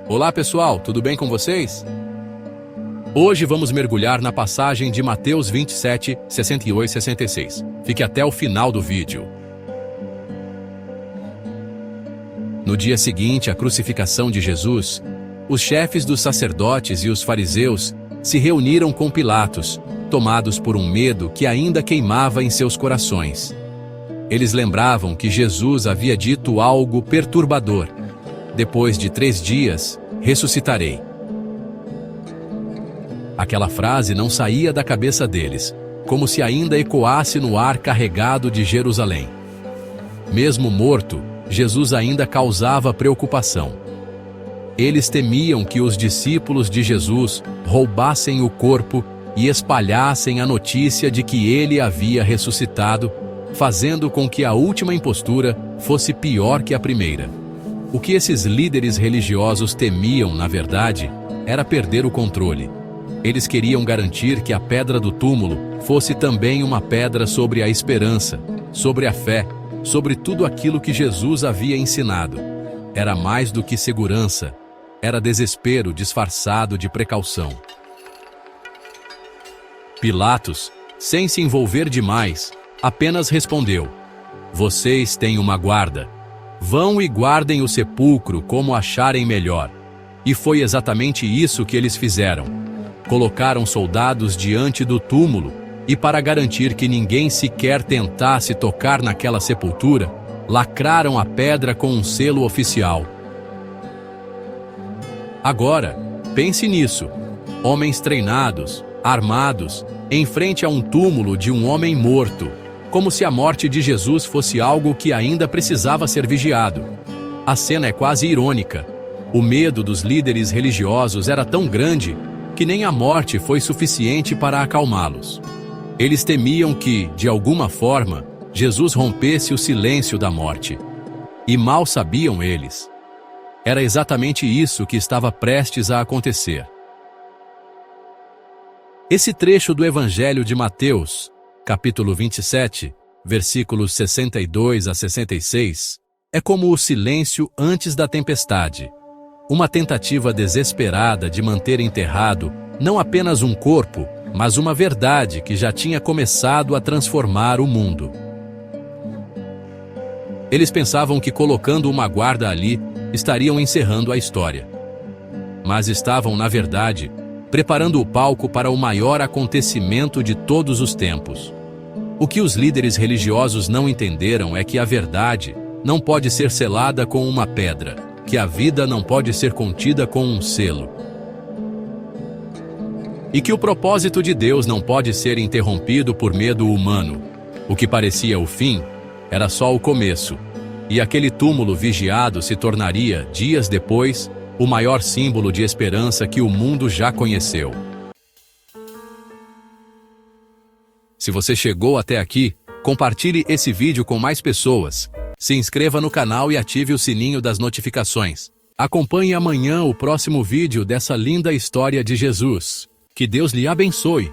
Olá pessoal, tudo bem com vocês? Hoje vamos mergulhar na passagem de Mateus 27, 68 e 66. Fique até o final do vídeo. No dia seguinte à crucificação de Jesus, os chefes dos sacerdotes e os fariseus se reuniram com Pilatos, tomados por um medo que ainda queimava em seus corações. Eles lembravam que Jesus havia dito algo perturbador: depois de 3 dias, ressuscitarei. Aquela frase não saía da cabeça deles, como se ainda ecoasse no ar carregado de Jerusalém. Mesmo morto, Jesus ainda causava preocupação. Eles temiam que os discípulos de Jesus roubassem o corpo e espalhassem a notícia de que ele havia ressuscitado, fazendo com que a última impostura fosse pior que a primeira. O que esses líderes religiosos temiam, na verdade, era perder o controle. Eles queriam garantir que a pedra do túmulo fosse também uma pedra sobre a esperança, sobre a fé, sobre tudo aquilo que Jesus havia ensinado. Era mais do que segurança, era desespero disfarçado de precaução. Pilatos, sem se envolver demais, apenas respondeu: "Vocês têm uma guarda. Vão e guardem o sepulcro como acharem melhor." E foi exatamente isso que eles fizeram. Colocaram soldados diante do túmulo e, para garantir que ninguém sequer tentasse tocar naquela sepultura, lacraram a pedra com um selo oficial. Agora, pense nisso: homens treinados, armados, em frente a um túmulo de um homem morto, como se a morte de Jesus fosse algo que ainda precisava ser vigiado. A cena é quase irônica. O medo dos líderes religiosos era tão grande que nem a morte foi suficiente para acalmá-los. Eles temiam que, de alguma forma, Jesus rompesse o silêncio da morte. E mal sabiam eles. Era exatamente isso que estava prestes a acontecer. Esse trecho do Evangelho de Mateus, capítulo 27, versículos 62 a 66, é como o silêncio antes da tempestade. Uma tentativa desesperada de manter enterrado não apenas um corpo, mas uma verdade que já tinha começado a transformar o mundo. Eles pensavam que colocando uma guarda ali, estariam encerrando a história. Mas estavam, na verdade, preparando o palco para o maior acontecimento de todos os tempos. O que os líderes religiosos não entenderam é que a verdade não pode ser selada com uma pedra, que a vida não pode ser contida com um selo. E que o propósito de Deus não pode ser interrompido por medo humano. O que parecia o fim era só o começo, e aquele túmulo vigiado se tornaria, dias depois, o maior símbolo de esperança que o mundo já conheceu. Se você chegou até aqui, compartilhe esse vídeo com mais pessoas. Se inscreva no canal e ative o sininho das notificações. Acompanhe amanhã o próximo vídeo dessa linda história de Jesus. Que Deus lhe abençoe.